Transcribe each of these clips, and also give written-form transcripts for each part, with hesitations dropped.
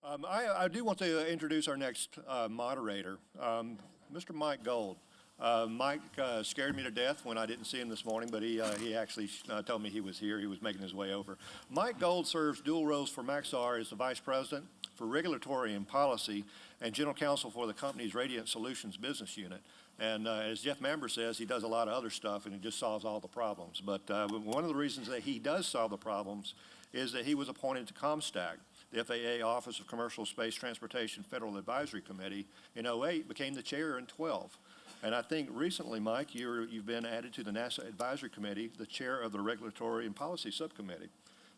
I do want to introduce our next moderator, Mr. Mike Gold. Mike scared me to death when I didn't see him this morning, but he actually told me he was here. He was making his way over. Mike Gold serves dual roles for Maxar as the Vice President for Regulatory and Policy and General Counsel for the company's Radiant Solutions business unit. And as Jeff Mamber says, he does a lot of other stuff and he just solves all the problems. But one of the reasons that he does solve the problems is that he was appointed to COMSTAC, the FAA Office of Commercial Space Transportation Federal Advisory Committee in 2008, became the chair in 2012. And I think recently, Mike, you've been added to the NASA Advisory Committee, the chair of the Regulatory and Policy Subcommittee.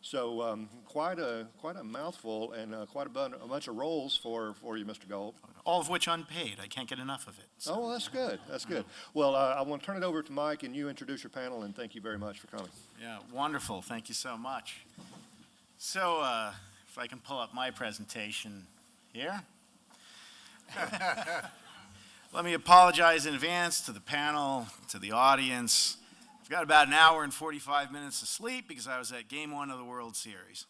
So quite a mouthful and quite a bunch of roles for you, Mr. Gold. All of which unpaid. I can't get enough of it. So. Oh, well, that's good. That's good. Well, I want to turn it over to Mike, and you introduce your panel, and thank you very much for coming. Yeah, wonderful. Thank you so much. So if I can pull up my presentation here. Let me apologize in advance to the panel, to the audience. I've got about an hour and 45 minutes of sleep because I was at Game 1 of the World Series.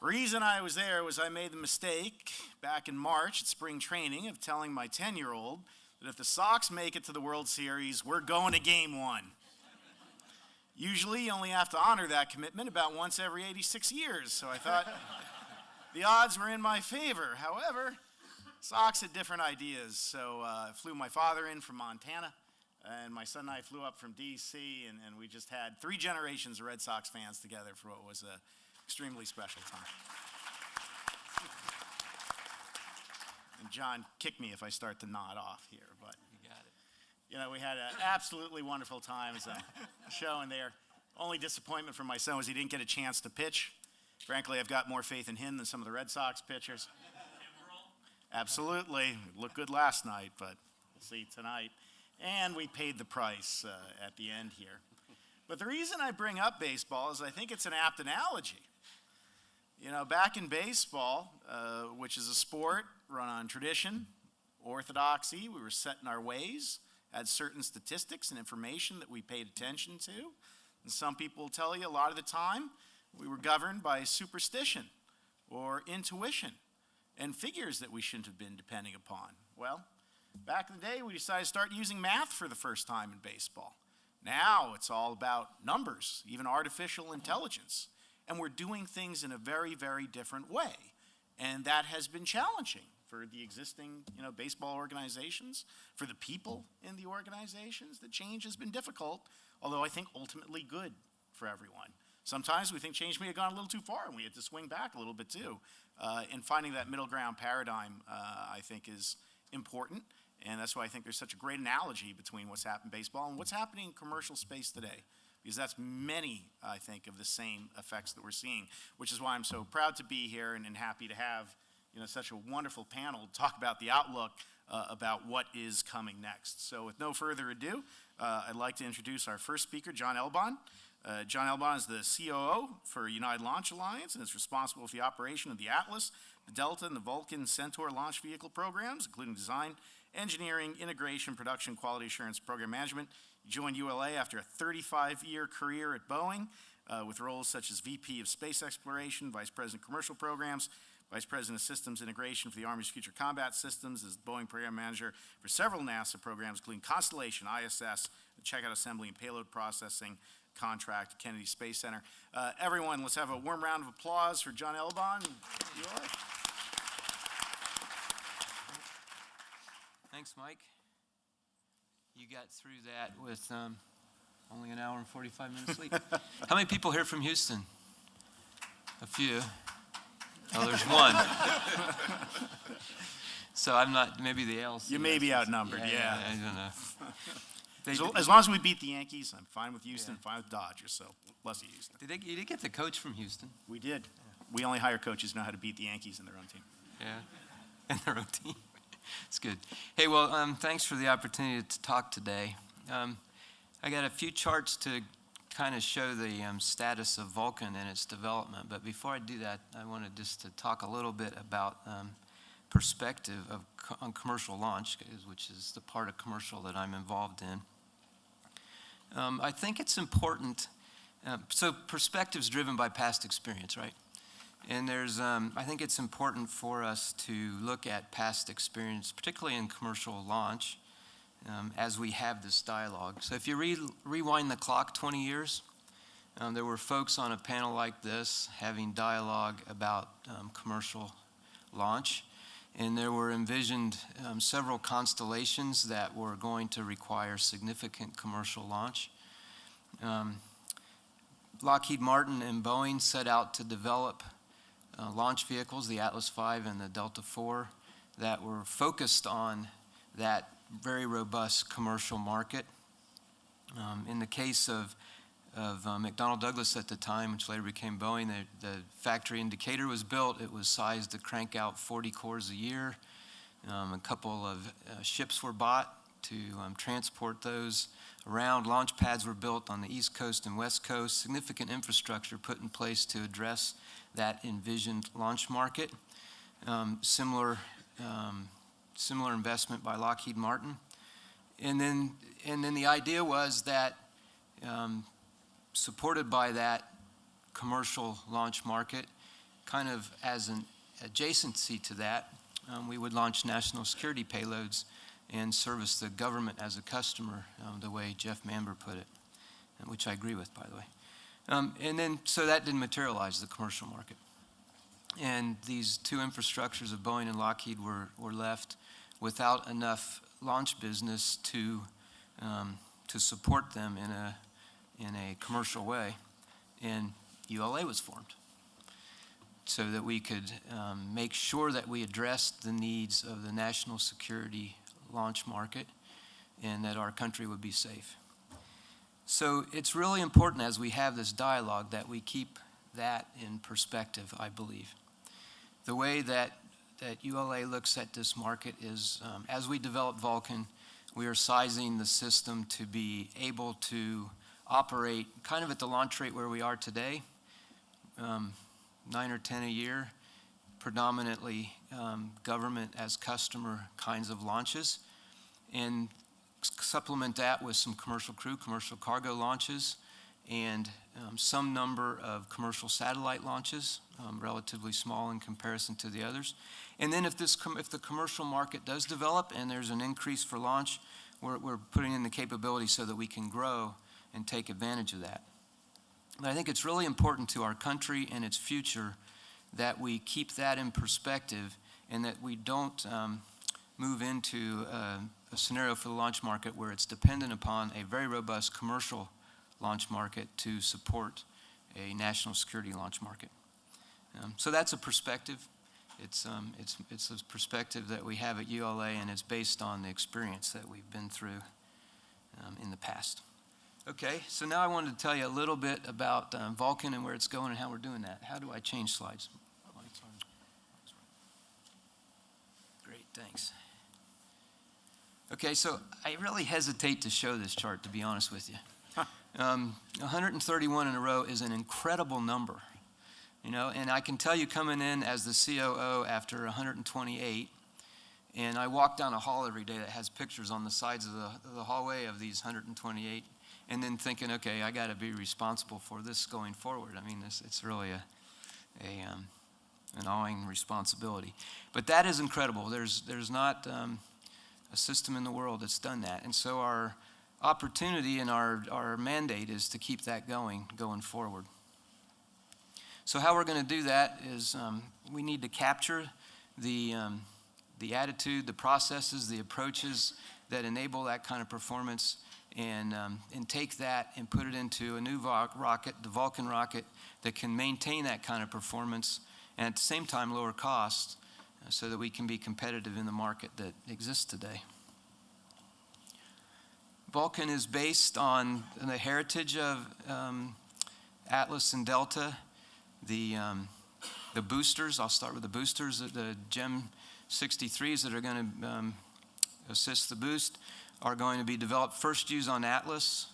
Reason I was there was I made the mistake back in March at spring training of telling my 10-year-old that if the Sox make it to the World Series, we're going to Game 1. Usually you only have to honor that commitment about once every 86 years, so I thought the odds were in my favor. However, Sox had different ideas, so I flew my father in from Montana, and my son and I flew up from D.C., and we just had 3 generations of Red Sox fans together for what was an extremely special time. And John, kick me if I start to nod off here, but you got it. You know, we had an absolutely wonderful time as a show in there. Only disappointment for my son was he didn't get a chance to pitch. Frankly, I've got more faith in him than some of the Red Sox pitchers. Absolutely. Looked good last night, but we'll see tonight. And we paid the price at the end here. But the reason I bring up baseball is I think it's an apt analogy. You know, back in baseball, which is a sport run on tradition, orthodoxy, we were set in our ways, had certain statistics and information that we paid attention to. And some people will tell you a lot of the time we were governed by superstition or intuition and figures that we shouldn't have been depending upon. Well, back in the day, we decided to start using math for the first time in baseball. Now it's all about numbers, even artificial intelligence. And we're doing things in a very, very different way. And that has been challenging for the existing, baseball organizations, for the people in the organizations. The change has been difficult, although I think ultimately good for everyone. Sometimes we think change may have gone a little too far, and we had to swing back a little bit too. And finding that middle ground paradigm, I think, is important. And that's why I think there's such a great analogy between what's happened in baseball and what's happening in commercial space today. Because that's many, I think, of the same effects that we're seeing, which is why I'm so proud to be here and happy to have such a wonderful panel to talk about the outlook about what is coming next. So with no further ado, I'd like to introduce our first speaker, John Elbon. John Elbon is the COO for United Launch Alliance and is responsible for the operation of the Atlas, the Delta, and the Vulcan Centaur launch vehicle programs, including design, engineering, integration, production, quality assurance, program management. He joined ULA after a 35-year career at Boeing with roles such as VP of Space Exploration, Vice President of Commercial Programs, Vice President of Systems Integration for the Army's Future Combat Systems, as Boeing Program Manager for several NASA programs, including Constellation, ISS, the Checkout Assembly and Payload Processing contract, Kennedy Space Center. Everyone, let's have a warm round of applause for John Elbon. Thanks, Mike. You got through that with only an hour and 45 minutes sleep. How many people here from Houston? A few. Oh, there's one. So I'm not, maybe the ALC. You may be outnumbered, yeah. I don't know. As long as we beat the Yankees, I'm fine with Houston, fine with Dodgers, so bless you, Houston. You did get the coach from Houston. We did. Yeah. We only hire coaches who know how to beat the Yankees in their own team. Yeah, in their own team. It's good. Hey, well, thanks for the opportunity to talk today. I got a few charts to kind of show the status of Vulcan and its development, but before I do that, I wanted just to talk a little bit about perspective on commercial launch, which is the part of commercial that I'm involved in. I think it's important, so perspective is driven by past experience, right? And I think it's important for us to look at past experience, particularly in commercial launch, as we have this dialogue. So if you rewind the clock 20 years, there were folks on a panel like this having dialogue about commercial launch, and there were envisioned several constellations that were going to require significant commercial launch. Lockheed Martin and Boeing set out to develop launch vehicles, the Atlas V and the Delta IV, that were focused on that very robust commercial market. In the case of McDonnell Douglas at the time, which later became Boeing, the factory indicator was built. It was sized to crank out 40 cores a year. A couple of ships were bought to transport those around. Launch pads were built on the East Coast and West Coast. Significant infrastructure put in place to address that envisioned launch market. Similar investment by Lockheed Martin. And then the idea was that supported by that commercial launch market, kind of as an adjacency to that, we would launch national security payloads and service the government as a customer, the way Jeff Manber put it, which I agree with, by the way. And then, so that didn't materialize, the commercial market. And these two infrastructures of Boeing and Lockheed were left without enough launch business to support them in a commercial way, and ULA was formed so that we could make sure that we addressed the needs of the national security launch market and that our country would be safe. So it's really important as we have this dialogue that we keep that in perspective, I believe. The way that ULA looks at this market is, as we develop Vulcan, we are sizing the system to be able to operate kind of at the launch rate where we are today, 9 or 10 a year, predominantly government as customer kinds of launches, and supplement that with some commercial crew, commercial cargo launches, and some number of commercial satellite launches, relatively small in comparison to the others. And then if the commercial market does develop and there's an increase for launch, we're putting in the capability so that we can grow and take advantage of that. But I think it's really important to our country and its future that we keep that in perspective and that we don't move into a scenario for the launch market where it's dependent upon a very robust commercial launch market to support a national security launch market. So that's a perspective. It's a perspective that we have at ULA, and it's based on the experience that we've been through in the past. Okay, so now I wanted to tell you a little bit about Vulcan and where it's going and how we're doing that. How do I change slides? Great, thanks. Okay, so I really hesitate to show this chart, to be honest with you. 131 in a row is an incredible number, you know, and I can tell you coming in as the COO after 128, and I walk down a hall every day that has pictures on the sides of the hallway of these 128, and then thinking, okay, I got to be responsible for this going forward. I mean, it's really an awing responsibility. But that is incredible. There's not a system in the world that's done that. And so our opportunity and our mandate is to keep that going forward. So how we're going to do that is we need to capture the attitude, the processes, the approaches that enable that kind of performance, and take that and put it into a new rocket, the Vulcan rocket, that can maintain that kind of performance and at the same time lower costs so that we can be competitive in the market that exists today. Vulcan is based on the heritage of Atlas and Delta. The boosters, I'll start with the boosters, the GEM 63s that are going to assist the boost are going to be developed first used on Atlas.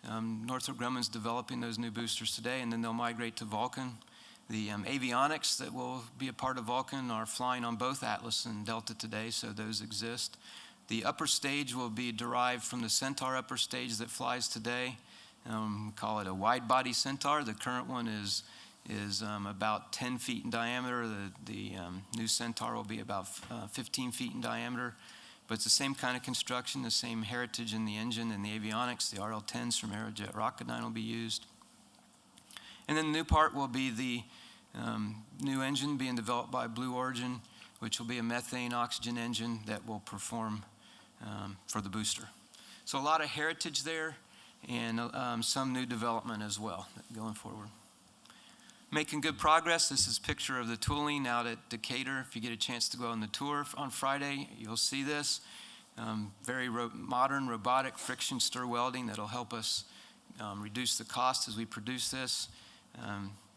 Northrop Grumman's developing those new boosters today, and then they'll migrate to Vulcan. The avionics that will be a part of Vulcan are flying on both Atlas and Delta today, so those exist. The upper stage will be derived from the Centaur upper stage that flies today. We call it a wide-body Centaur. The current one is is about 10 feet in diameter. The new Centaur will be about 15 feet in diameter. But it's the same kind of construction, the same heritage in the engine and the avionics. The RL-10s from Aerojet Rocketdyne will be used. And then the new part will be the new engine being developed by Blue Origin, which will be a methane oxygen engine that will perform for the booster. So a lot of heritage there and some new development as well going forward. Making good progress. This is a picture of the tooling out at Decatur. If you get a chance to go on the tour on Friday, you'll see this. Very modern robotic friction stir welding that'll help us reduce the cost as we produce this.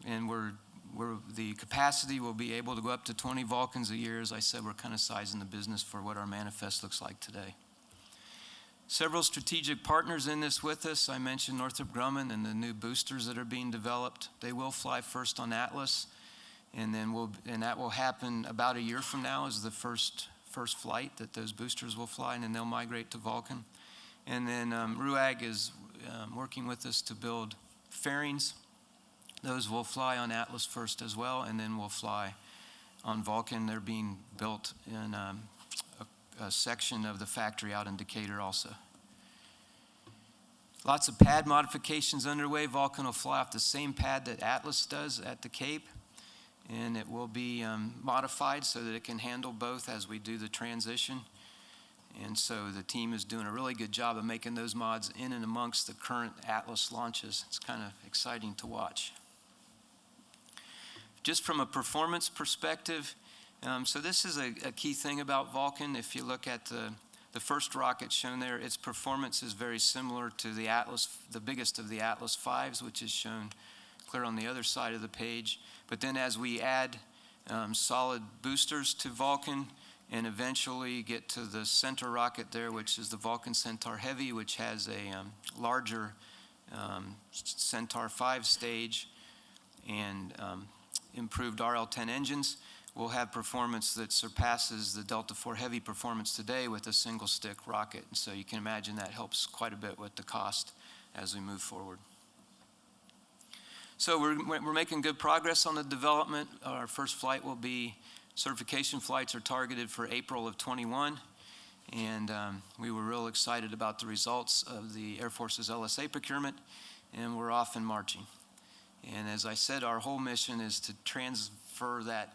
And the capacity will be able to go up to 20 Vulcans a year. As I said, we're kind of sizing the business for what our manifest looks like today. Several strategic partners in this with us. I mentioned Northrop Grumman and the new boosters that are being developed. They will fly first on Atlas, and that will happen about a year from now is the first flight that those boosters will fly, and then they'll migrate to Vulcan. And then RUAG is working with us to build fairings. Those will fly on Atlas first as well, and then will fly on Vulcan. They're being built in a section of the factory out in Decatur also. Lots of pad modifications underway. Vulcan will fly off the same pad that Atlas does at the Cape, and it will be modified so that it can handle both as we do the transition. And so the team is doing a really good job of making those mods in and amongst the current Atlas launches. It's kind of exciting to watch. Just from a performance perspective, so this is a key thing about Vulcan. If you look at the first rocket shown there, its performance is very similar to the Atlas, the biggest of the Atlas Vs, which is shown clear on the other side of the page. But then as we add solid boosters to Vulcan and eventually get to the center rocket there, which is the Vulcan Centaur Heavy, which has a larger Centaur 5 stage and improved RL-10 engines, we'll have performance that surpasses the Delta IV Heavy performance today with a single stick rocket. And so you can imagine that helps quite a bit with the cost as we move forward. So we're making good progress on the development. Our first flight will be, certification flights are targeted for April of 21. And we were real excited about the results of the Air Force's LSA procurement, and we're off and marching. And as I said, our whole mission is to transfer that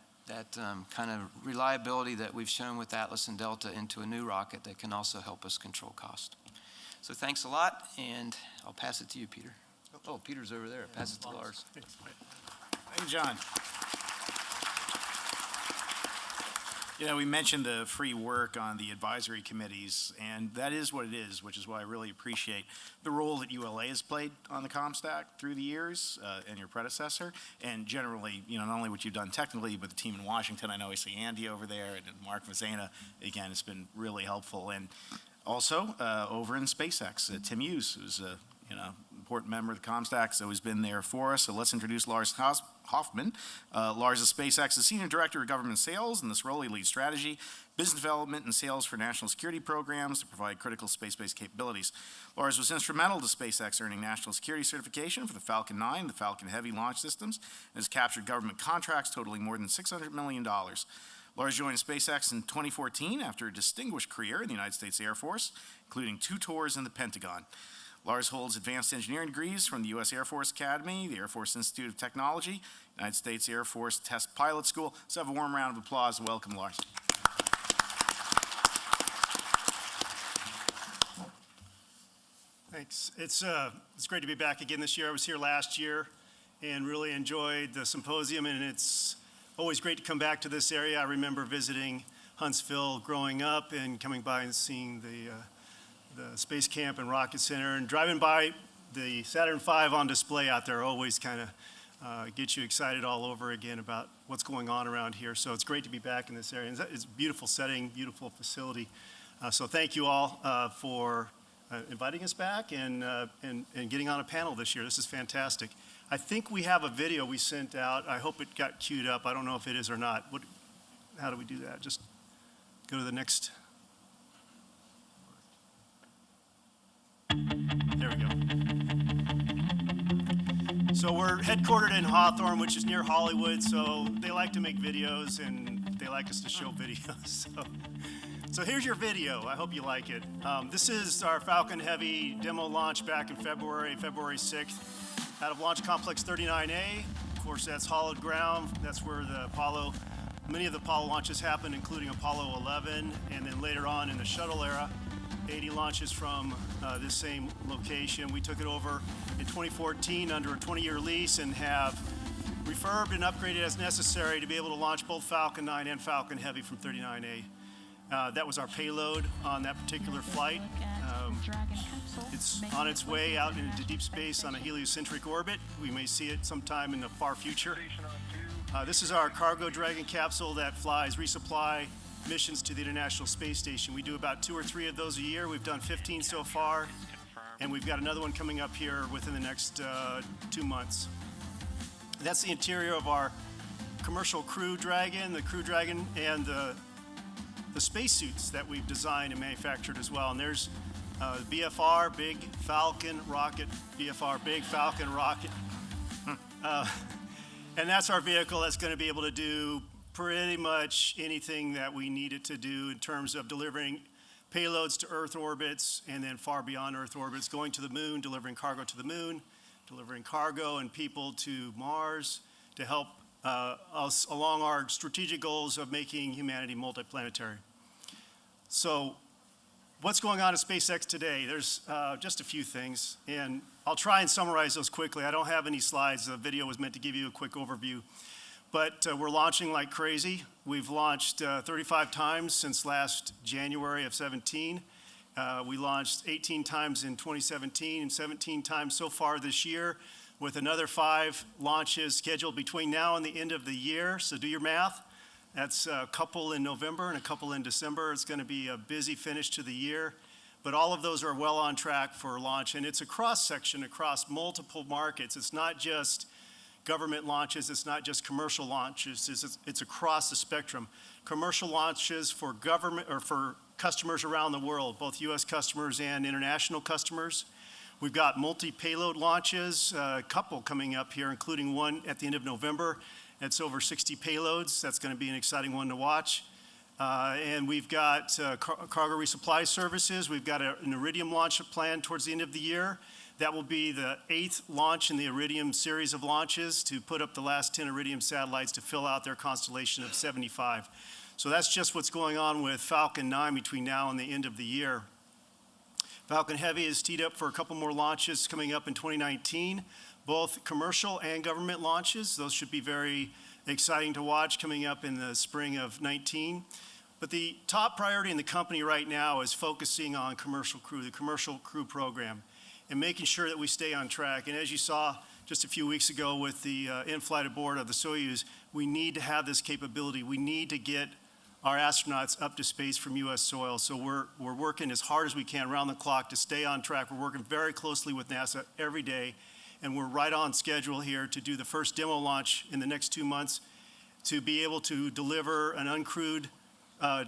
kind of reliability that we've shown with Atlas and Delta into a new rocket that can also help us control cost. So thanks a lot, and I'll pass it to you, Peter. Oh, Peter's over there. Pass it to Lars. Thank you, John. You know, we mentioned the free work on the advisory committees, and that is what it is, which is why I really appreciate the role that ULA has played on the ComStack through the years, and your predecessor, and generally, you know, not only what you've done technically, but the team in Washington. I know I see Andy over there, and Mark Vazana. Again, it's been really helpful. And also, over in SpaceX, Tim Hughes, who's a, important member of the ComStack, has always been there for us. So let's introduce Lars Hoffman. Lars is SpaceX's Senior Director of Government Sales. In this role, he leads strategy, business development, and sales for national security programs to provide critical space-based capabilities. Lars was instrumental to SpaceX earning national security certification for the Falcon 9, the Falcon Heavy launch systems, and has captured government contracts totaling more than $600 million. Lars joined SpaceX in 2014 after a distinguished career in the United States Air Force, including 2 tours in the Pentagon. Lars holds advanced engineering degrees from the U.S. Air Force Academy, the Air Force Institute of Technology, United States Air Force Test Pilot School. Let's have a warm round of applause and welcome Lars. Thanks. It's great to be back again this year. I was here last year and really enjoyed the symposium, and it's always great to come back to this area. I remember visiting Huntsville growing up and coming by and seeing the Space Camp and Rocket Center, and driving by the Saturn V on display out there always kind of gets you excited all over again about what's going on around here. So it's great to be back in this area. It's a beautiful setting, beautiful facility. So thank you all for inviting us back and getting on a panel this year. This is fantastic. I think we have a video we sent out. I hope it got queued up. I don't know if it is or not. How do we do that? Just go to the next. There we go. So we're headquartered in Hawthorne, which is near Hollywood, so they like to make videos, and they like us to show videos. So here's your video. I hope you like it. This is our Falcon Heavy demo launch back in February 6th, out of Launch Complex 39A. Of course, that's hollowed ground. That's where many of the Apollo launches happened, including Apollo 11, and then later on in the shuttle era, 80 launches from this same location. We took it over in 2014 under a 20-year lease and have refurbed and upgraded as necessary to be able to launch both Falcon 9 and Falcon Heavy from 39A. That was our payload on that particular flight. It's on its way out into deep space on a heliocentric orbit. We may see it sometime in the far future. This is our cargo Dragon capsule that flies resupply missions to the International Space Station. We do about 2 or 3 of those a year. We've done 15 so far, and we've got another one coming up here within the next 2 months. That's the interior of our commercial Crew Dragon, the Crew Dragon, and the spacesuits that we've designed and manufactured as well. And there's BFR, Big Falcon Rocket, BFR, Big Falcon Rocket. And that's our vehicle that's going to be able to do pretty much anything that we need it to do in terms of delivering payloads to Earth orbits and then far beyond Earth orbits, going to the moon, delivering cargo to the moon, delivering cargo and people to Mars to help us along our strategic goals of making humanity multiplanetary. So what's going on at SpaceX today? There's just a few things, and I'll try and summarize those quickly. I don't have any slides. The video was meant to give you a quick overview. But we're launching like crazy. We've launched 35 times since last January of 17. We launched 18 times in 2017 and 17 times so far this year, with another 5 launches scheduled between now and the end of the year. So do your math. That's a couple in November and a couple in December. It's going to be a busy finish to the year. But all of those are well on track for launch. And it's a cross-section across multiple markets. It's not just government launches, it's not just commercial launches, it's across the spectrum. Commercial launches for government or for customers around the world, both US customers and international customers. We've got multi-payload launches, a couple coming up here, including one at the end of November. It's over 60 payloads. That's going to be an exciting one to watch. And we've got cargo resupply services. We've got an Iridium launch planned towards the end of the year. That will be the 8th launch in the Iridium series of launches to put up the last 10 Iridium satellites to fill out their constellation of 75. So that's just what's going on with Falcon 9 between now and the end of the year. Falcon Heavy is teed up for a couple more launches coming up in 2019, both commercial and government launches. Those should be very exciting to watch coming up in the spring of 19. But the top priority in the company right now is focusing on commercial crew, the commercial crew program, and making sure that we stay on track. And as you saw just a few weeks ago with the in-flight aboard of the Soyuz, we need to have this capability. We need to get our astronauts up to space from US soil. So we're working as hard as we can around the clock to stay on track. We're working very closely with NASA every day, and we're right on schedule here to do the first demo launch in the next 2 months to be able to deliver an uncrewed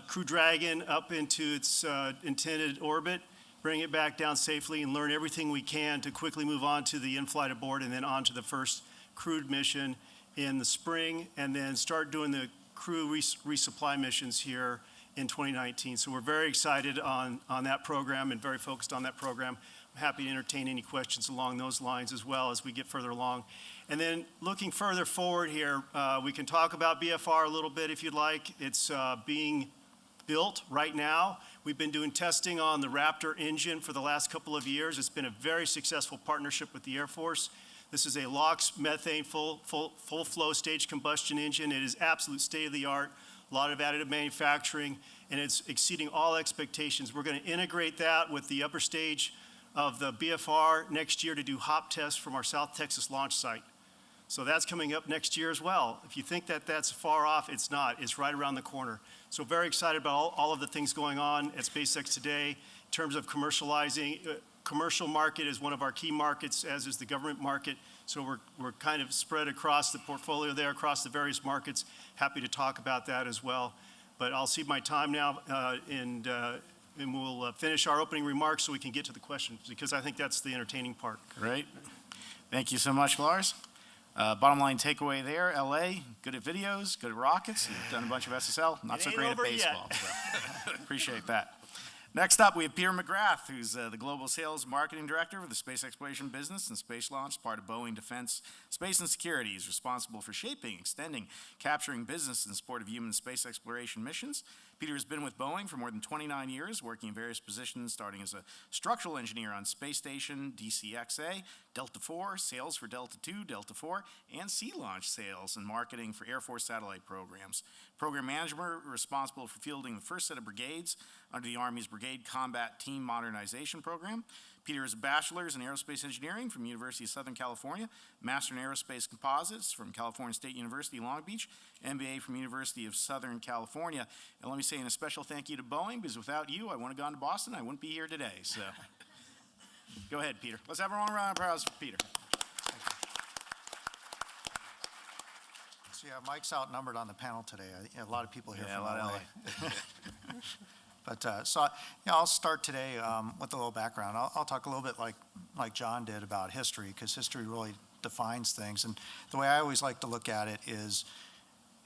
Crew Dragon up into its intended orbit, bring it back down safely, and learn everything we can to quickly move on to the in-flight aboard and then on to the first crewed mission in the spring, and then start doing the crew resupply missions here in 2019. So we're very excited on that program and very focused on that program. I'm happy to entertain any questions along those lines as well as we get further along. And then looking further forward here, we can talk about BFR a little bit if you'd like. It's being built right now. We've been doing testing on the Raptor engine for the last couple of years. It's been a very successful partnership with the Air Force. This is a LOX methane full flow stage combustion engine. It is absolute state of the art, a lot of additive manufacturing, and it's exceeding all expectations. We're going to integrate that with the upper stage of the BFR next year to do hop tests from our South Texas launch site. So that's coming up next year as well. If you think that that's far off, it's not. It's right around the corner. So very excited about all of the things going on at SpaceX today in terms of commercializing. Commercial market is one of our key markets, as is the government market. So we're kind of spread across the portfolio there, across the various markets. Happy to talk about that as well. But I'll cede my time now, and we'll finish our opening remarks so we can get to the questions, because I think that's the entertaining part. Great. Thank you so much, Lars. Bottom line takeaway there, LA, good at videos, good at rockets. You've done a bunch of SSL, not so ain't great at over yet. baseball. So appreciate that. Next up, we have Peter McGrath, who's the Global Sales Marketing Director for the Space Exploration Business and Space Launch, part of Boeing Defense, Space and Security. He's responsible for shaping, extending, capturing business in support of human space exploration missions. Peter has been with Boeing for more than 29 years, working in various positions, starting as a structural engineer on Space Station, DCXA, Delta IV, sales for Delta II, Delta IV, and Sea Launch sales and marketing for Air Force satellite programs. Program manager responsible for fielding the first set of brigades under the Army's Brigade Combat Team Modernization Program. Peter is a bachelor's in aerospace engineering from University of Southern California, master in aerospace composites from California State University, Long Beach, MBA from University of Southern California. And let me say a special thank you to Boeing, because without you, I wouldn't have gone to Boston. I wouldn't be here today. So go ahead, Peter. Let's have a round of applause for Peter. So yeah, Mike's outnumbered on the panel today. A lot of people here from a lot of LA. But so I'll start today with a little background. I'll talk a little bit like John did about history, because history really defines things. And the way I always like to look at it is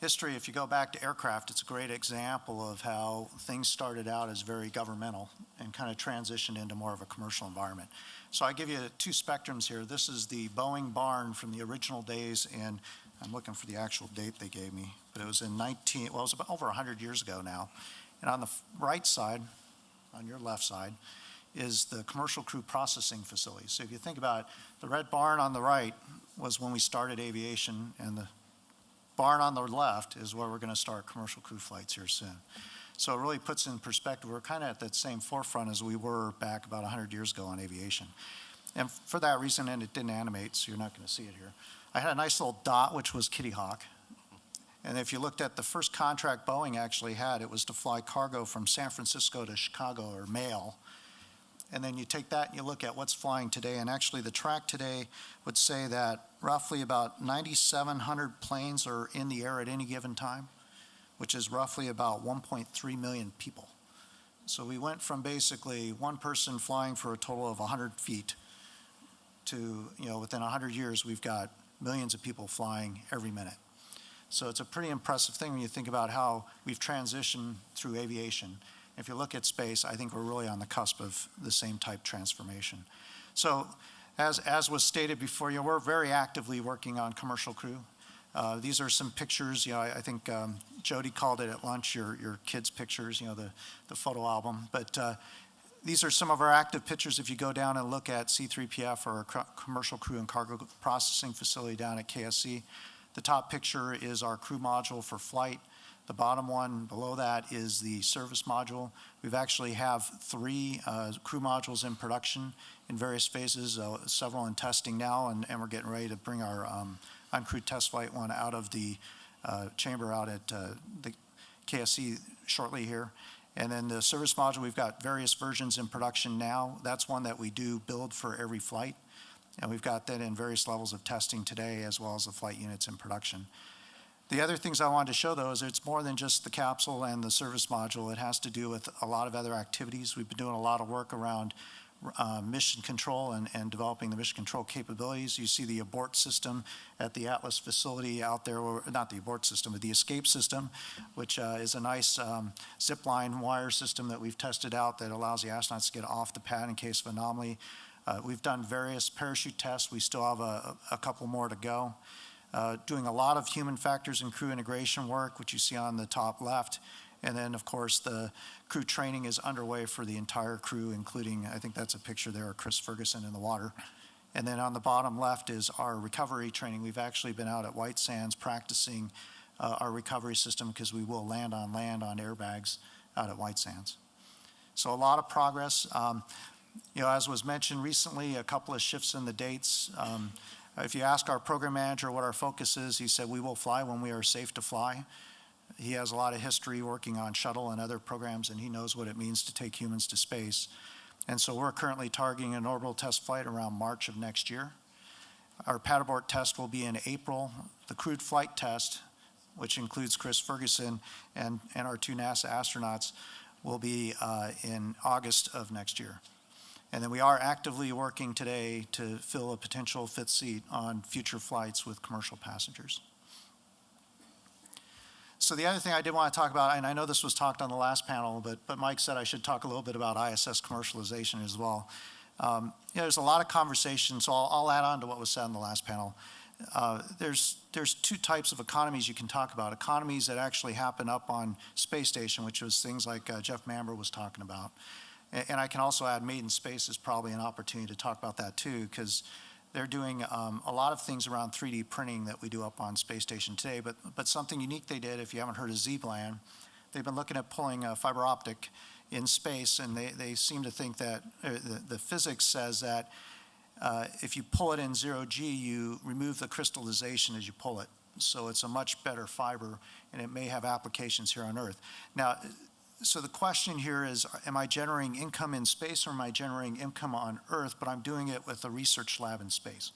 history. If you go back to aircraft, it's a great example of how things started out as very governmental and kind of transitioned into more of a commercial environment. So I give you two spectrums here. This is the Boeing barn from the original days, and I'm looking for the actual date they gave me, but it was in it was about over 100 years ago now. And on the right side, on your left side, is the commercial crew processing facility. So if you think about it, the red barn on the right was when we started aviation, and the barn on the left is where we're going to start commercial crew flights here soon. So it really puts in perspective, we're kind of at that same forefront as we were back about 100 years ago on aviation. And for that reason, and it didn't animate, so you're not going to see it here, I had a nice little dot, which was Kitty Hawk. And if you looked at the first contract Boeing actually had, it was to fly cargo from San Francisco to Chicago, or mail. And then you take that and you look at what's flying today, and actually the track today would say that roughly about 9,700 planes are in the air at any given time, which is roughly about 1.3 million people. So we went from basically one person flying for a total of 100 feet to, within 100 years, we've got millions of people flying every minute. So it's a pretty impressive thing when you think about how we've transitioned through aviation. If you look at space, I think we're really on the cusp of the same type transformation. So as was stated before, we're very actively working on commercial crew. These are some pictures. I think Jody called it at lunch, your kids' pictures, the photo album. But these are some of our active pictures. If you go down and look at C3PF, or our commercial crew and cargo processing facility down at KSC, the top picture is our crew module for flight. The bottom one below that is the service module. We've actually have 3 crew modules in production in various phases, several in testing now, and we're getting ready to bring our uncrewed test flight one out of the chamber out at the KSC shortly here. And then the service module, we've got various versions in production now. That's one that we do build for every flight. And we've got that in various levels of testing today, as well as the flight units in production. The other things I wanted to show, though, is it's more than just the capsule and the service module. It has to do with a lot of other activities. We've been doing a lot of work around mission control and developing the mission control capabilities. You see the abort system at the Atlas facility out there, or not the abort system, but the escape system, which is a nice zip line wire system that we've tested out that allows the astronauts to get off the pad in case of anomaly. We've done various parachute tests. We still have a couple more to go. Doing a lot of human factors and crew integration work, which you see on the top left. And then, of course, the crew training is underway for the entire crew, including, I think that's a picture there of Chris Ferguson in the water. And then on the bottom left is our recovery training. We've actually been out at White Sands practicing our recovery system, because we will land on airbags out at White Sands. So a lot of progress. As was mentioned recently, a couple of shifts in the dates. If you ask our program manager what our focus is, he said we will fly when we are safe to fly. He has a lot of history working on shuttle and other programs, and he knows what it means to take humans to space. And so we're currently targeting an orbital test flight around March of next year. Our pad abort test will be in April. The crewed flight test, which includes Chris Ferguson and our 2 NASA astronauts, will be in August of next year. And then we are actively working today to fill a potential fifth seat on future flights with commercial passengers. So the other thing I did want to talk about, and I know this was talked on the last panel, but Mike said I should talk a little bit about ISS commercialization as well. There's a lot of conversation, so I'll add on to what was said in the last panel. There's two types of economies you can talk about. Economies that actually happen up on space station, which was things like Jeff Mamber was talking about. And I can also add Made in Space is probably an opportunity to talk about that too, because they're doing a lot of things around 3D printing that we do up on space station today. But something unique they did, if you haven't heard of Z-Plan, they've been looking at pulling fiber optic in space, and they seem to think that the physics says that if you pull it in 0G, you remove the crystallization as you pull it. So it's a much better fiber, and it may have applications here on Earth. Now, so the question here is, am I generating income in space or am I generating income on Earth, but I'm doing it with a research lab in space?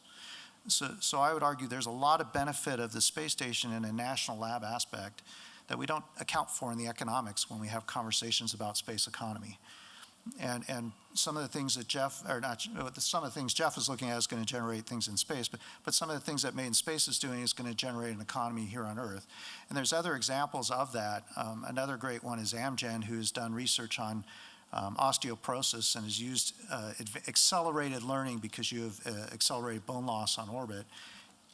So I would argue there's a lot of benefit of the space station in a national lab aspect that we don't account for in the economics when we have conversations about space economy. And some of the things that some of the things Jeff is looking at is going to generate things in space, but some of the things that Made in Space is doing is going to generate an economy here on Earth. And there's other examples of that. Another great one is Amgen, who's done research on osteoporosis and has used accelerated learning because you have accelerated bone loss on orbit.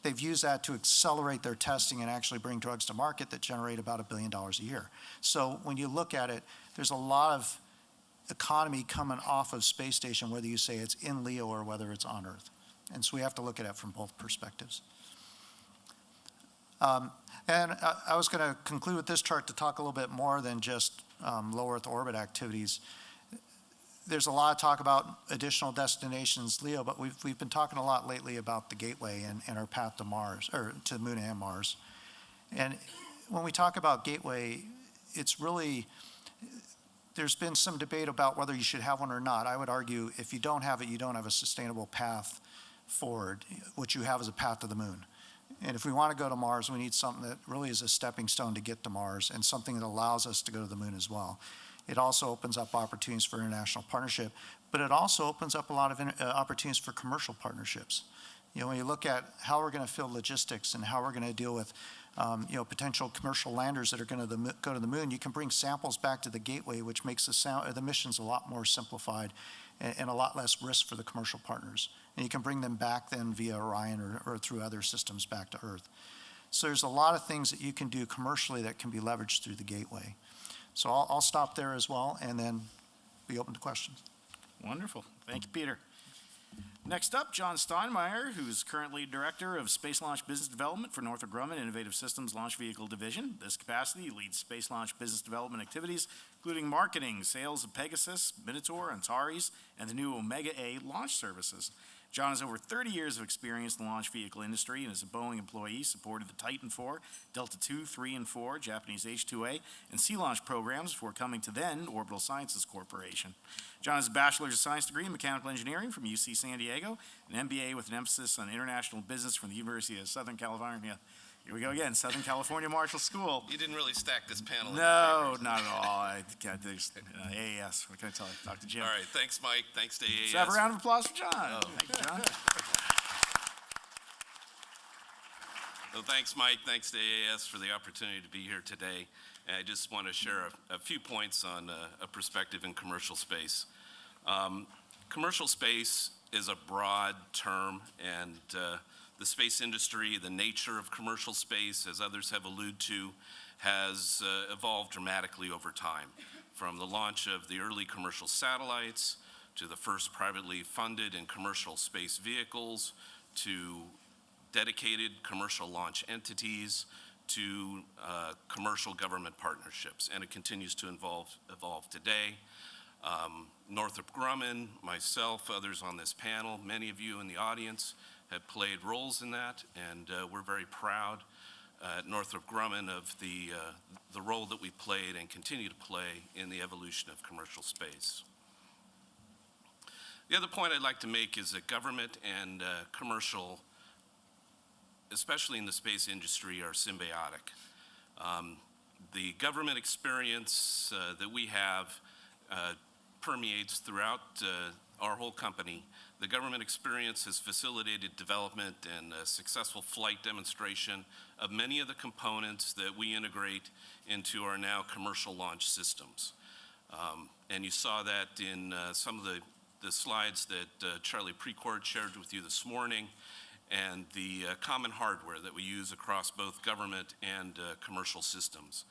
They've used that to accelerate their testing and actually bring drugs to market that generate about $1 billion a year. So when you look at it, there's a lot of economy coming off of space station, whether you say it's in LEO or whether it's on Earth. And so we have to look at it from both perspectives. And I was going to conclude with this chart to talk a little bit more than just low Earth orbit activities. There's a lot of talk about additional destinations, LEO, but we've been talking a lot lately about the Gateway and our path to Mars, or to the Moon and Mars. And when we talk about Gateway, it's really, there's been some debate about whether you should have one or not. I would argue if you don't have it, you don't have a sustainable path forward. What you have is a path to the moon. And if we want to go to Mars, we need something that really is a stepping stone to get to Mars and something that allows us to go to the moon as well. It also opens up opportunities for international partnership, but it also opens up a lot of opportunities for commercial partnerships. When you look at how we're going to fill logistics and how we're going to deal with potential commercial landers that are going to go to the moon, you can bring samples back to the Gateway, which makes the missions a lot more simplified and a lot less risk for the commercial partners. And you can bring them back then via Orion or through other systems back to Earth. So there's a lot of things that you can do commercially that can be leveraged through the Gateway. So I'll stop there as well and then be open to questions. Wonderful. Thank you, Peter. Next up, John Steinmeyer, who's currently Director of Space Launch Business Development for Northrop Grumman Innovative Systems Launch Vehicle Division. This capacity, he leads space launch business development activities, including marketing, sales of Pegasus, Minotaur, Antares, and the new Omega-A launch services. John has over 30 years of experience in the launch vehicle industry and as a Boeing employee supported the Titan IV, Delta II, III, and IV, Japanese H-2A, and Sea Launch programs before coming to then Orbital Sciences Corporation. John has a Bachelor's of Science degree in Mechanical Engineering from UC San Diego, an MBA with an emphasis on international business from the University of Southern California. Here we go again, Southern California Marshall School. You didn't really stack this panel. No, not at all. There's AAS. What can I tell you? Dr. Jim. All right, thanks, Mike. Thanks to AAS. Let's have a round of applause for John. Thank you, John. So thanks, Mike. Thanks to AAS for the opportunity to be here today. And I just want to share a few points on a perspective in commercial space. Commercial space is a broad term, and the space industry, the nature of commercial space, as others have alluded to, has evolved dramatically over time. From the launch of the early commercial satellites, to the first privately funded and commercial space vehicles, to dedicated commercial launch entities, to commercial government partnerships. And it continues to evolve today. Northrop Grumman, myself, others on this panel, many of you in the audience have played roles in that, and we're very proud at Northrop Grumman of the role that we played and continue to play in the evolution of commercial space. The other point I'd like to make is that government and commercial, especially in the space industry, are symbiotic. The government experience that we have permeates throughout our whole company, the government experience has facilitated development and successful flight demonstration of many of the components that we integrate into our now commercial launch systems. And you saw that in some of the slides that Charlie Precourt shared with you this morning, and the common hardware that we use across both government and commercial systems.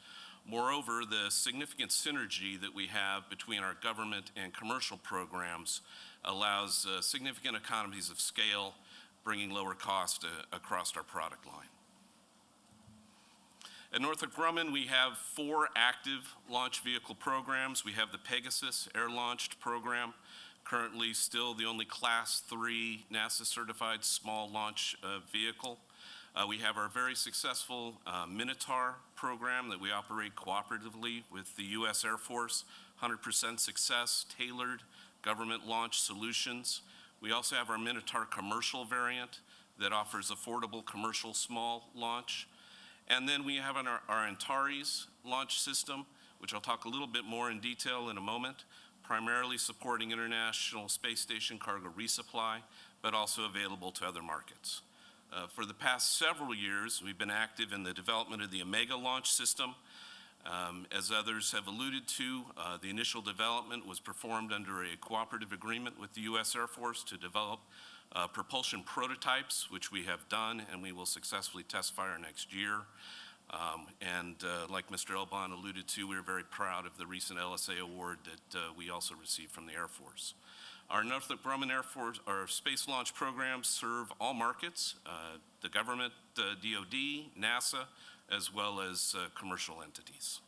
Moreover, the significant synergy that we have between our government and commercial programs allows significant economies of scale, bringing lower cost across our product line. At Northrop Grumman, we have 4 active launch vehicle programs. We have the Pegasus air-launched program, currently still the only Class 3 NASA-certified small launch vehicle. We have our very successful Minotaur program that we operate cooperatively with the U.S. Air Force, 100% success, tailored government launch solutions. We also have our Minotaur commercial variant that offers affordable commercial small launch. And then we have our Antares launch system, which I'll talk a little bit more in detail in a moment, primarily supporting International Space Station cargo resupply, but also available to other markets. For the past several years, we've been active in the development of the Omega launch system. As others have alluded to, the initial development was performed under a cooperative agreement with the U.S. Air Force to develop propulsion prototypes, which we have done, and we will successfully test fire next year. Like Mr. Elbon alluded to, we're very proud of the recent LSA award that we also received from the Air Force. Our Northrop Grumman Air Force, our space launch programs serve all markets, the government, DoD, NASA, as well as commercial entities.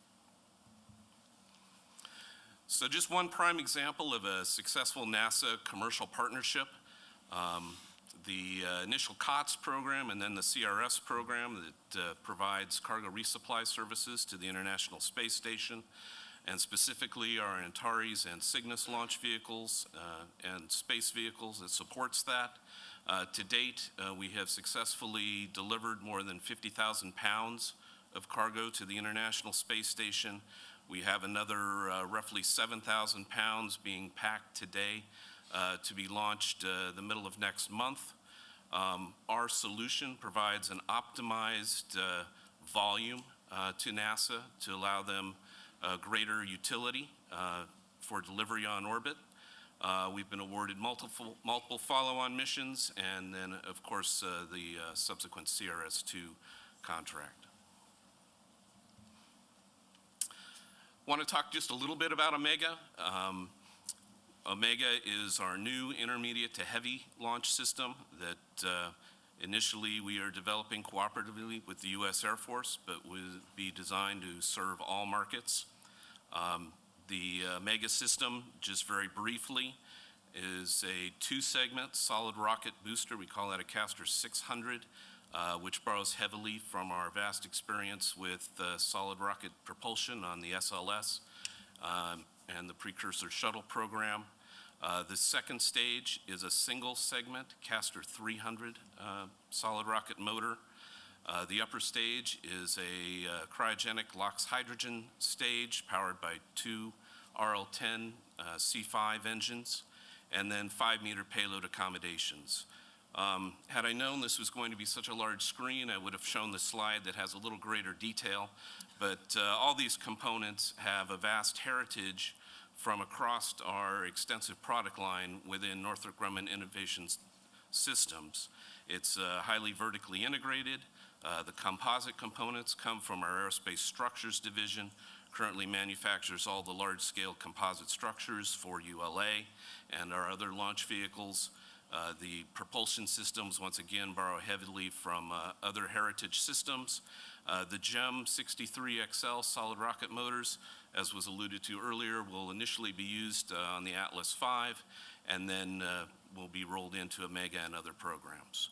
So just one prime example of a successful NASA commercial partnership. The initial COTS program and then the CRS program that provides cargo resupply services to the International Space Station, and specifically our Antares and Cygnus launch vehicles and space vehicles that supports that. To date, we have successfully delivered more than 50,000 pounds of cargo to the International Space Station. We have another roughly 7,000 pounds being packed today to be launched the middle of next month. Our solution provides an optimized volume to NASA to allow them greater utility for delivery on orbit. We've been awarded multiple follow-on missions, and then, of course, the subsequent CRS-2 contract. Want to talk just a little bit about Omega. Omega is our new intermediate to heavy launch system that initially we are developing cooperatively with the U.S. Air Force, but will be designed to serve all markets. The Omega system, just very briefly, is a 2-segment solid rocket booster. We call that a Castor 600, which borrows heavily from our vast experience with solid rocket propulsion on the SLS and the precursor shuttle program. The second stage is a single segment Castor 300 solid rocket motor. The upper stage is a cryogenic LOX hydrogen stage powered by 2 RL-10 C5 engines, and then 5-meter payload accommodations. Had I known this was going to be such a large screen, I would have shown the slide that has a little greater detail, but all these components have a vast heritage from across our extensive product line within Northrop Grumman Innovation Systems. It's highly vertically integrated. The composite components come from our Aerospace Structures division, currently manufactures all the large-scale composite structures for ULA and our other launch vehicles. The propulsion systems, once again, borrow heavily from other heritage systems. The GEM 63XL solid rocket motors, as was alluded to earlier, will initially be used on the Atlas V, and then will be rolled into Omega and other programs.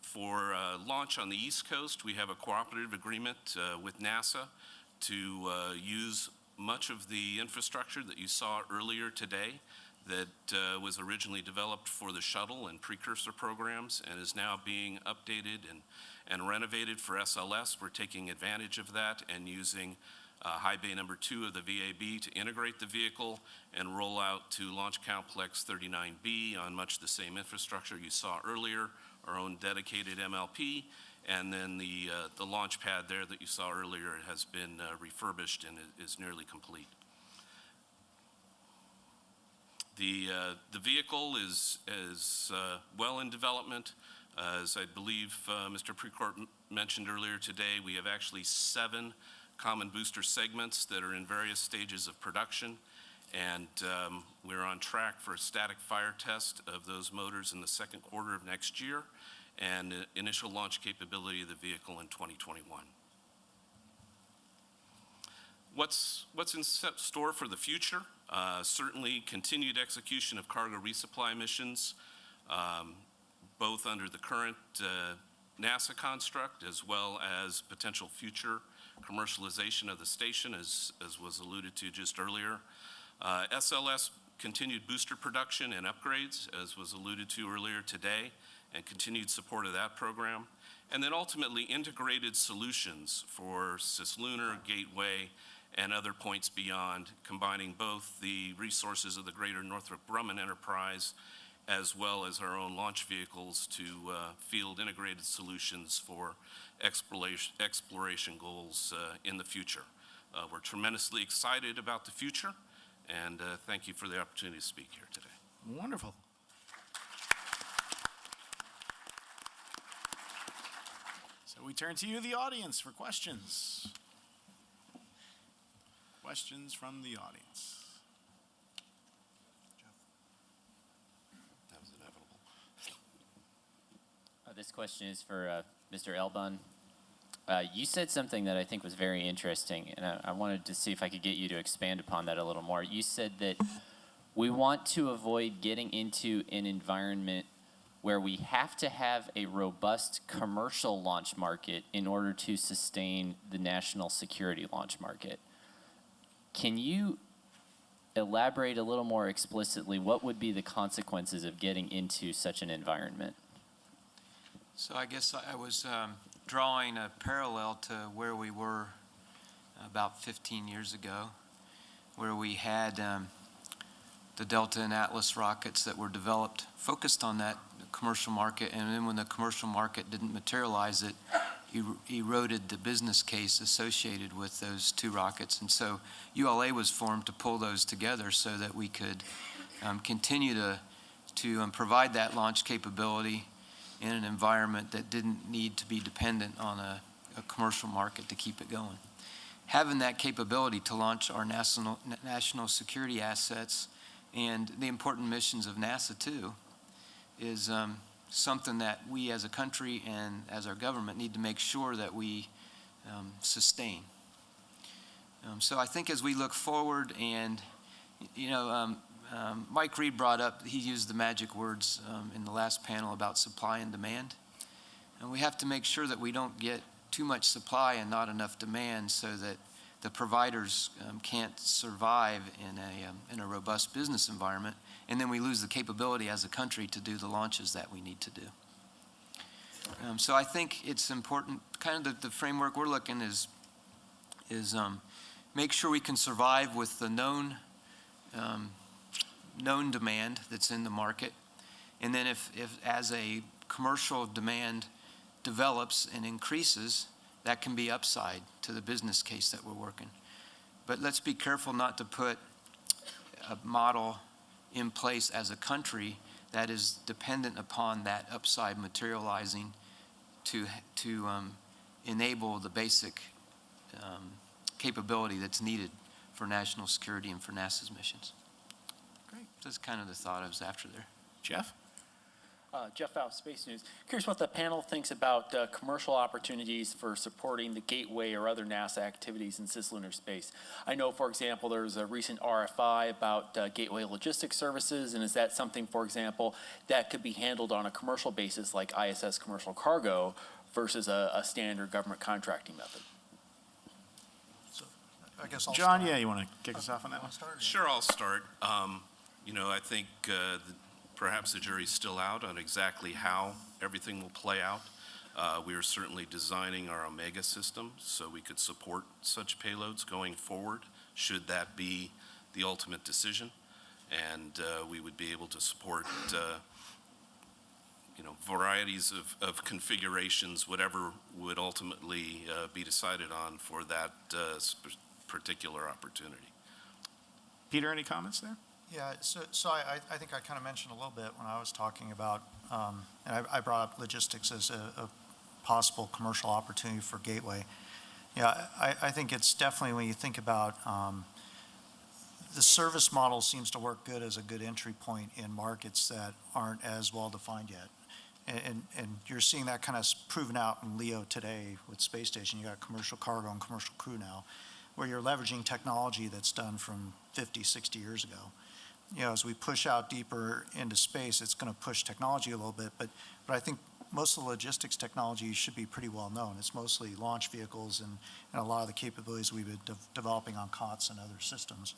For launch on the East Coast, we have a cooperative agreement with NASA to use much of the infrastructure that you saw earlier today that was originally developed for the shuttle and precursor programs and is now being updated and renovated for SLS. We're taking advantage of that and using high bay number 2 of the VAB to integrate the vehicle and roll out to Launch Complex 39B on much the same infrastructure you saw earlier, our own dedicated MLP, and then the launch pad there that you saw earlier has been refurbished and is nearly complete. The vehicle is well in development. As I believe Mr. Precourt mentioned earlier today, we have actually 7 common booster segments that are in various stages of production, and we're on track for a static fire test of those motors in the second quarter of next year, and initial launch capability of the vehicle in 2021. What's in store for the future? Certainly continued execution of cargo resupply missions, both under the current NASA construct as well as potential future commercialization of the station, as was alluded to just earlier. SLS continued booster production and upgrades, as was alluded to earlier today, and continued support of that program. And then ultimately integrated solutions for cislunar, gateway, and other points beyond, combining both the resources of the greater Northrop Grumman enterprise as well as our own launch vehicles to field integrated solutions for exploration goals in the future. We're tremendously excited about the future, and thank you for the opportunity to speak here today. Wonderful. So we turn to you, the audience, for questions. Questions from the audience. That was inevitable. This question is for Mr. Elbon. You said something that I think was very interesting, and I wanted to see if I could get you to expand upon that a little more. You said that we want to avoid getting into an environment where we have to have a robust commercial launch market in order to sustain the national security launch market. Can you elaborate a little more explicitly what would be the consequences of getting into such an environment? So I guess I was drawing a parallel to where we were about 15 years ago, where we had the Delta and Atlas rockets that were developed, focused on that commercial market, and then when the commercial market didn't materialize, it eroded the business case associated with those 2 rockets. And so ULA was formed to pull those together so that we could continue to provide that launch capability in an environment that didn't need to be dependent on a commercial market to keep it going. Having that capability to launch our national security assets and the important missions of NASA too is something that we as a country and as our government need to make sure that we sustain. So I think as we look forward, and Mike Reed brought up, he used the magic words in the last panel about supply and demand. And we have to make sure that we don't get too much supply and not enough demand so that the providers can't survive in a robust business environment, and then we lose the capability as a country to do the launches that we need to do. So I think it's important, kind of the framework we're looking is make sure we can survive with the known demand that's in the market, and then if as a commercial demand develops and increases, that can be upside to the business case that we're working. But let's be careful not to put a model in place as a country that is dependent upon that upside materializing to enable the basic capability that's needed for national security and for NASA's missions. Great. That's kind of the thought I was after there. Jeff? Jeff Fow, Space News. Curious what the panel thinks about commercial opportunities for supporting the Gateway or other NASA activities in cislunar space. I know, for example, there was a recent RFI about Gateway logistics services, and is that something, for example, that could be handled on a commercial basis like ISS commercial cargo versus a standard government contracting method? So I guess I'll John, start. yeah, you want to kick us off on that one? Sure, I'll start. I think perhaps the jury's still out on exactly how everything will play out. We are certainly designing our Omega system so we could support such payloads going forward, should that be the ultimate decision. And we would be able to support varieties of configurations, whatever would ultimately be decided on for that particular opportunity. Peter, any comments there? Yeah, so I think I kind of mentioned a little bit when I was talking about, and I brought up logistics as a possible commercial opportunity for Gateway. Yeah, I think it's definitely, when you think about the service model, seems to work good as a good entry point in markets that aren't as well defined yet. And you're seeing that kind of proven out in LEO today with space station. You got commercial cargo and commercial crew now, where you're leveraging technology that's done from 50, 60 years ago. As we push out deeper into space, it's going to push technology a little bit, but I think most of the logistics technology should be pretty well known. It's mostly launch vehicles and a lot of the capabilities we've been developing on COTS and other systems.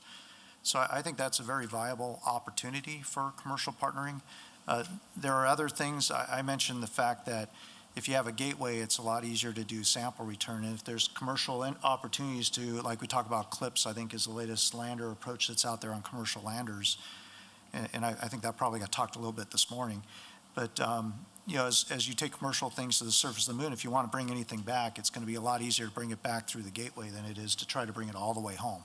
So I think that's a very viable opportunity for commercial partnering. There are other things. I mentioned the fact that if you have a gateway, it's a lot easier to do sample return. And if there's commercial opportunities to, like we talk about CLIPS, I think is the latest lander approach that's out there on commercial landers. And I think that probably got talked a little bit this morning. But, as you take commercial things to the surface of the moon, if you want to bring anything back, it's going to be a lot easier to bring it back through the gateway than it is to try to bring it all the way home.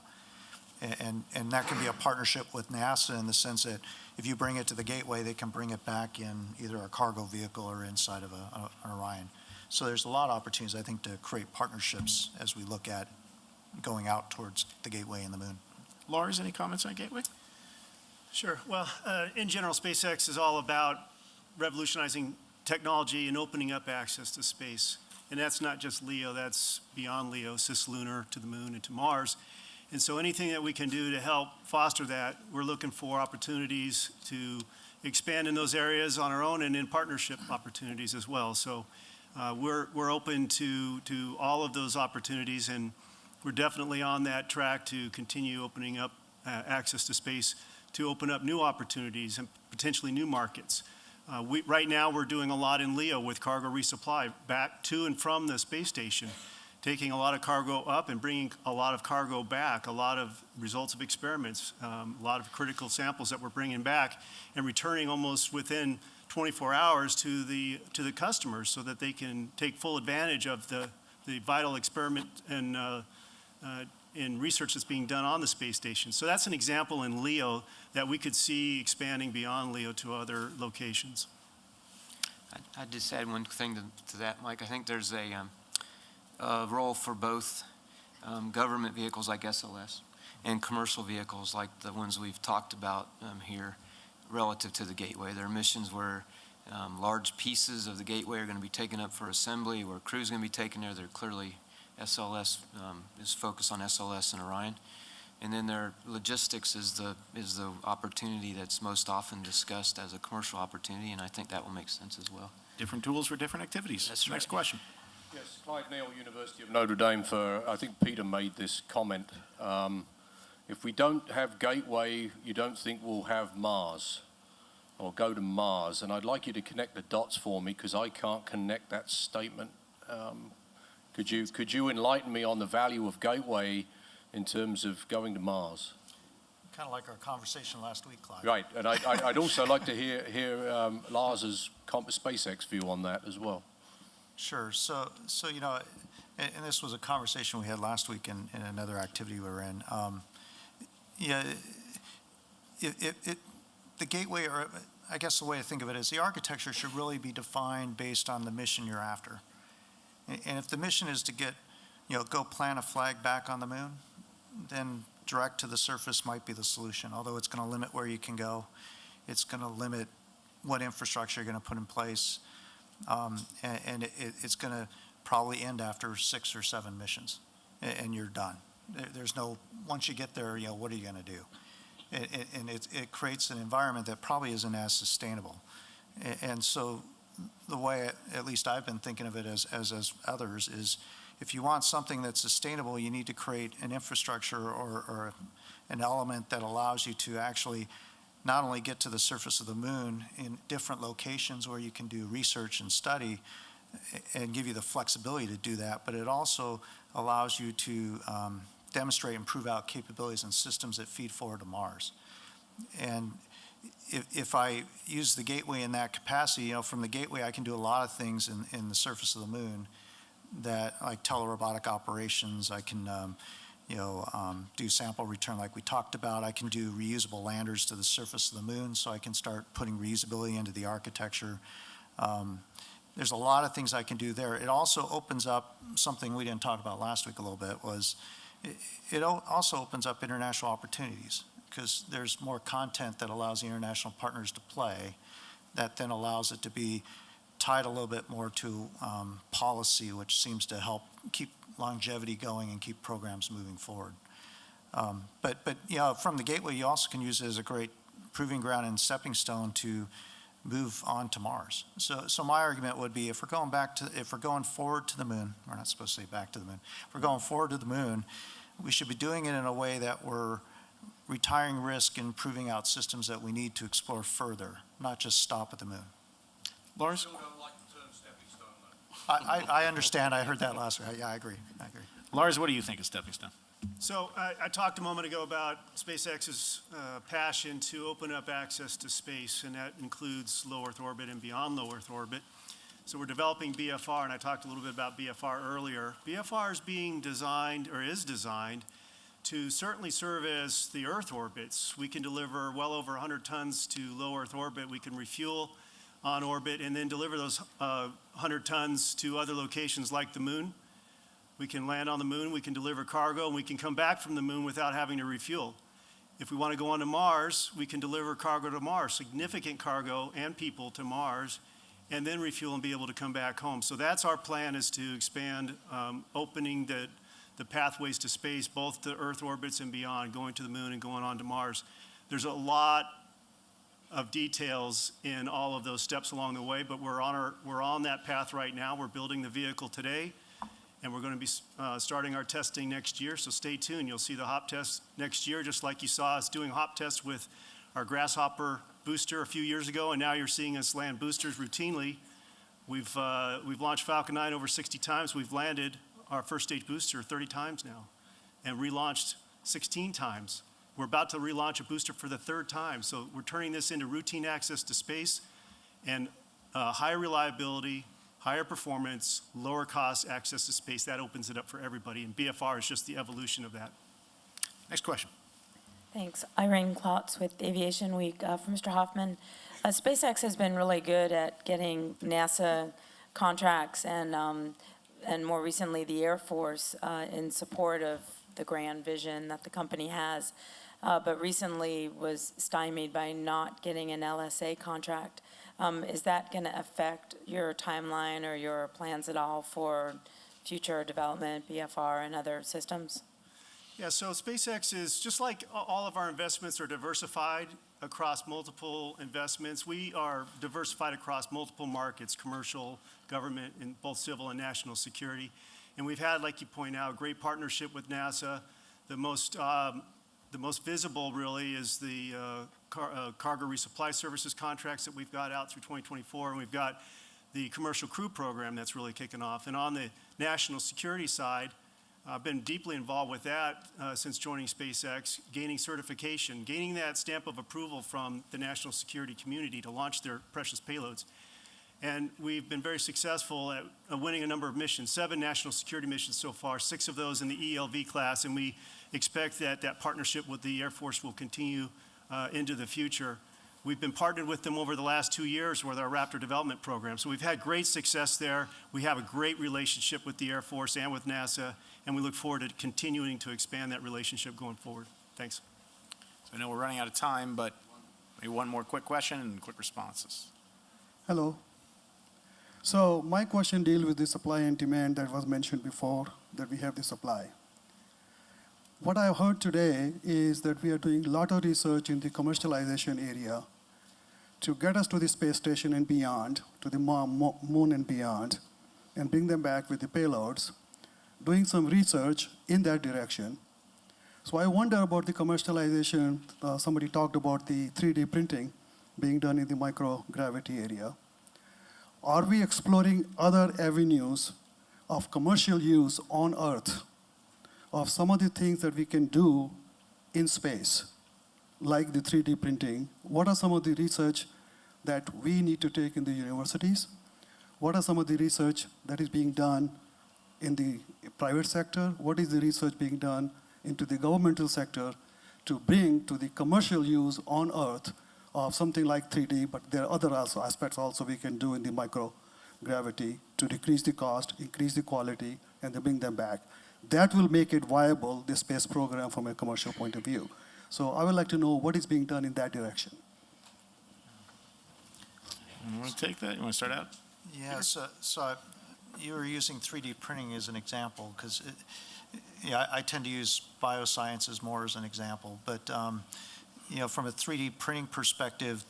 And that can be a partnership with NASA in the sense that if you bring it to the gateway, they can bring it back in either a cargo vehicle or inside of an Orion. So there's a lot of opportunities, I think, to create partnerships as we look at going out towards the gateway and the moon. Lars, any comments on Gateway? Sure. Well, in general, SpaceX is all about revolutionizing technology and opening up access to space. And that's not just LEO, that's beyond LEO, cislunar, to the moon and to Mars. And so anything that we can do to help foster that, we're looking for opportunities to expand in those areas on our own and in partnership opportunities as well. So we're open to all of those opportunities, and we're definitely on that track to continue opening up access to space, to open up new opportunities and potentially new markets. Right now, we're doing a lot in LEO with cargo resupply back to and from the space station, taking a lot of cargo up and bringing a lot of cargo back, a lot of results of experiments, a lot of critical samples that we're bringing back and returning almost within 24 hours to the customers so that they can take full advantage of the vital experiment and in research that's being done on the space station. So that's an example in LEO that we could see expanding beyond LEO to other locations. I'd just add one thing to that, Mike. I think there's a role for both government vehicles like SLS and commercial vehicles like the ones we've talked about here relative to the gateway. There are missions where large pieces of the gateway are going to be taken up for assembly, where crew's going to be taken there. They're clearly SLS is focused on SLS and Orion. And then their logistics is the opportunity that's most often discussed as a commercial opportunity, and I think that will make sense as well. Different tools for different activities. That's right. Next question. Yes, Clive Neal, University of Notre Dame. I think Peter made this comment. If we don't have Gateway, you don't think we'll have Mars or go to Mars. And I'd like you to connect the dots for me because I can't connect that statement. Could you enlighten me on the value of Gateway in terms of going to Mars? Kind of like our conversation last week, Clive. Right, and I'd also like to hear Lars's SpaceX view on that as well. Sure. So and this was a conversation we had last week in another activity we were in. The gateway, or I guess the way to think of it is the architecture should really be defined based on the mission you're after. And if the mission is to get, go plant a flag back on the moon, then direct to the surface might be the solution, although it's going to limit where you can go. It's going to limit what infrastructure you're going to put in place. And it's going to probably end after 6 or 7 missions, and you're done. There's no, once you get there, what are you going to do? And it creates an environment that probably isn't as sustainable. And so the way, at least I've been thinking of it as others, is if you want something that's sustainable, you need to create an infrastructure or an element that allows you to actually not only get to the surface of the moon in different locations where you can do research and study, and give you the flexibility to do that, but it also allows you to demonstrate and prove out capabilities and systems that feed forward to Mars. And if I use the gateway in that capacity, from the gateway I can do a lot of things in the surface of the moon that, like telerobotic operations, I can do sample return like we talked about. I can do reusable landers to the surface of the moon, so I can start putting reusability into the architecture. There's a lot of things I can do there. It also opens up something we didn't talk about last week a little bit, was it also opens up international opportunities, because there's more content that allows the international partners to play, that then allows it to be tied a little bit more to policy, which seems to help keep longevity going and keep programs moving forward. But from the gateway, you also can use it as a great proving ground and stepping stone to move on to Mars. So my argument would be, if we're going forward to the moon, we're not supposed to say back to the moon, if we're going forward to the moon, we should be doing it in a way that we're retiring risk and proving out systems that we need to explore further, not just stop at the moon. Lars? I understand. I heard that last week. Yeah, I agree. Lars, what do you think of stepping stone? So I talked a moment ago about SpaceX's passion to open up access to space, and that includes low Earth orbit and beyond low Earth orbit. So we're developing BFR, and I talked a little bit about BFR earlier. BFR is being designed, or is designed, to certainly serve as the Earth orbits. We can deliver well over 100 tons to low Earth orbit. We can refuel on orbit and then deliver those 100 tons to other locations like the moon. We can land on the moon, we can deliver cargo, and we can come back from the moon without having to refuel. If we want to go on to Mars, we can deliver cargo to Mars, significant cargo and people to Mars, and then refuel and be able to come back home. So that's our plan, is to expand, opening the pathways to space, both to Earth orbits and beyond, going to the moon and going on to Mars. There's a lot of details in all of those steps along the way, but we're on that path right now. We're building the vehicle today, and we're going to be starting our testing next year, so stay tuned. You'll see the hop test next year, just like you saw us doing hop tests with our Grasshopper booster a few years ago, and now you're seeing us land boosters routinely. We've launched Falcon 9 over 60 times. We've landed our first stage booster 30 times now and relaunched 16 times. We're about to relaunch a booster for the third time. So we're turning this into routine access to space and higher reliability, higher performance, lower cost access to space. That opens it up for everybody. And BFR is just the evolution of that. Next question. Thanks. Irene Klotz with Aviation Week. For Mr. Hoffman, SpaceX has been really good at getting NASA contracts and more recently the Air Force in support of the grand vision that the company has, but recently was stymied by not getting an LSA contract. Is that going to affect your timeline or your plans at all for future development, BFR, and other systems? Yeah, so SpaceX is, just like all of our investments are diversified across multiple investments, we are diversified across multiple markets, commercial, government, and both civil and national security. And we've had, like you point out, a great partnership with NASA. The most visible, really, is the cargo resupply services contracts that we've got out through 2024, and we've got the commercial crew program that's really kicking off. And on the national security side, I've been deeply involved with that since joining SpaceX, gaining certification, gaining that stamp of approval from the national security community to launch their precious payloads. And we've been very successful at winning a number of missions, 7 national security missions so far, 6 of those in the ELV class, and we expect that that partnership with the Air Force will continue into the future. We've been partnered with them over the last 2 years with our Raptor development program. So we've had great success there. We have a great relationship with the Air Force and with NASA, and we look forward to continuing to expand that relationship going forward. Thanks. So I know we're running out of time, but maybe one more quick question and quick responses. Hello. So my question deals with the supply and demand that was mentioned before, that we have the supply. What I've heard today is that we are doing a lot of research in the commercialization area to get us to the space station and beyond, to the moon and beyond, and bring them back with the payloads, doing some research in that direction. So I wonder about the commercialization. Somebody talked about the 3D printing being done in the microgravity area. are we exploring other avenues of commercial use on Earth of some of the things that we can do in space, like the 3D printing? What are some of the research that we need to take in the universities? What are some of the research that is being done in the private sector? What is the research being done into the governmental sector to bring to the commercial use on Earth of something like 3D, but there are other also aspects also we can do in the microgravity to decrease the cost, increase the quality, and then bring them back. That will make it viable, the space program, from a commercial point of view. So I would like to know what is being done in that direction. You want to take that? You want to start out? Yeah, so you were using 3D printing as an example, because I tend to use biosciences more as an example, but from a 3D printing perspective,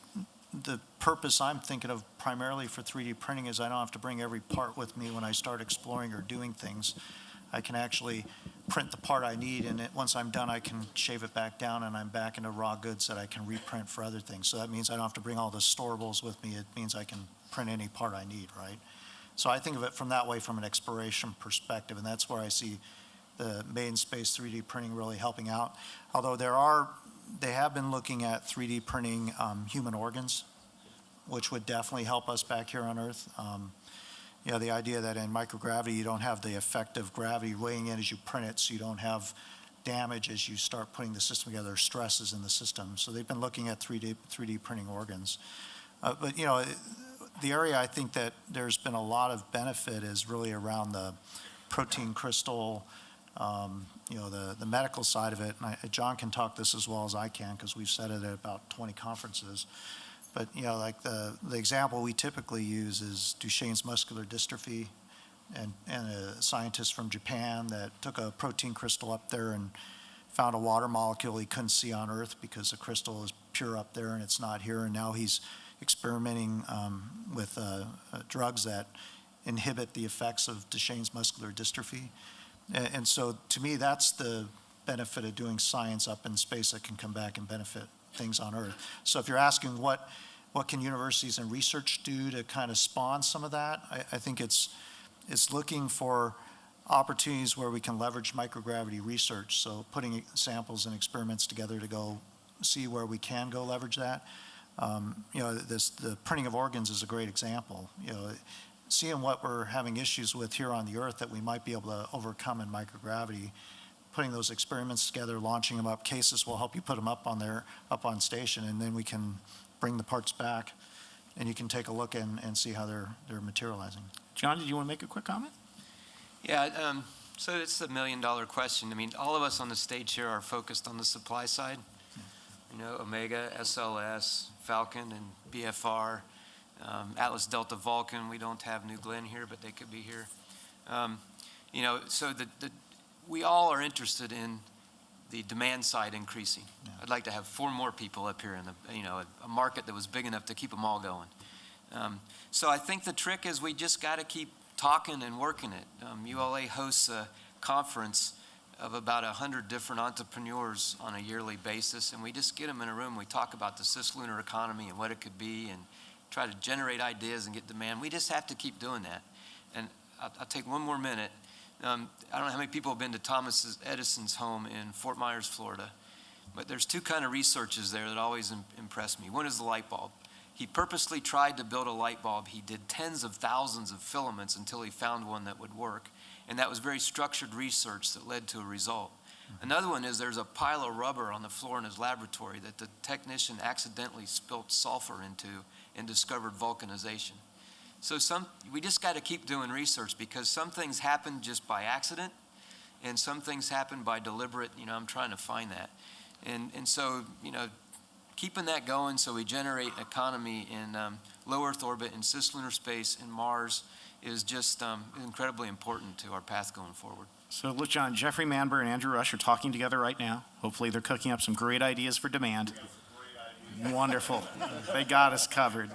the purpose I'm thinking of primarily for 3D printing is I don't have to bring every part with me when I start exploring or doing things. I can actually print the part I need, and once I'm done, I can shave it back down, and I'm back into raw goods that I can reprint for other things. So that means I don't have to bring all the storables with me. It means I can print any part I need, right? So I think of it from that way, from an exploration perspective, and that's where I see the made in space 3D printing really helping out. Although they have been looking at 3D printing human organs, which would definitely help us back here on Earth. The idea that in microgravity, you don't have the effect of gravity weighing in as you print it, so you don't have damage as you start putting the system together, or stresses in the system. So they've been looking at 3D printing organs. But the area I think that there's been a lot of benefit is really around the protein crystal, the medical side of it. And John can talk this as well as I can, because we've said it at about 20 conferences. But, like the example we typically use is Duchenne's muscular dystrophy, and a scientist from Japan that took a protein crystal up there and found a water molecule he couldn't see on Earth because the crystal is pure up there and it's not here. And now he's experimenting with drugs that inhibit the effects of Duchenne's muscular dystrophy. And so to me, that's the benefit of doing science up in space that can come back and benefit things on Earth. So if you're asking what can universities and research do to kind of spawn some of that, I think it's looking for opportunities where we can leverage microgravity research. So putting samples and experiments together to go see where we can go leverage that. The printing of organs is a great example. Seeing what we're having issues with here on the Earth that we might be able to overcome in microgravity, putting those experiments together, launching them up. Cases will help you put them up on station, and then we can bring the parts back, and you can take a look and see how they're materializing. John, did you want to make a quick comment? Yeah, so it's a $1 million question. I mean, all of us on the stage here are focused on the supply side. Omega, SLS, Falcon, and BFR, Atlas Delta Vulcan. We don't have New Glenn here, but they could be here. So we all are interested in the demand side increasing. Yeah. I'd like to have 4 more people up here in a market that was big enough to keep them all going. So I think the trick is we just got to keep talking and working it. ULA hosts a conference of about 100 different entrepreneurs on a yearly basis, and we just get them in a room. We talk about the cislunar economy and what it could be, and try to generate ideas and get demand. We just have to keep doing that. And I'll take 1 more minute. I don't know how many people have been to Thomas Edison's home in Fort Myers, Florida, but there's 2 kind of researches there that always impress me. One is the light bulb. He purposely tried to build a light bulb. He did tens of thousands of filaments until he found one that would work. And that was very structured research that led to a result. Another one is there's a pile of rubber on the floor in his laboratory that the technician accidentally spilt sulfur into and discovered vulcanization. So we just got to keep doing research, because some things happen just by accident and some things happen by deliberate, I'm trying to find that. And so, keeping that going so we generate an economy in low Earth orbit, in cislunar space, in Mars, is just incredibly important to our path going forward. So look, John, Jeffrey Manber and Andrew Rush are talking together right now. Hopefully they're cooking up some great ideas for demand. Wonderful. They got us covered.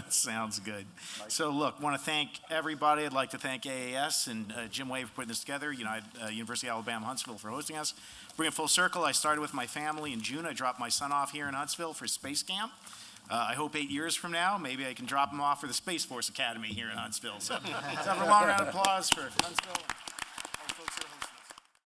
Sounds good. So look, want to thank everybody. I'd like to thank AAS and Jim Way for putting this together, University of Alabama, Huntsville for hosting us. Bring it full circle. I started with my family in June. I dropped my son off here in Huntsville for space camp. I hope 8 years from now, maybe I can drop them off for the Space Force Academy here in Huntsville. So let's have a long round of applause for Huntsville.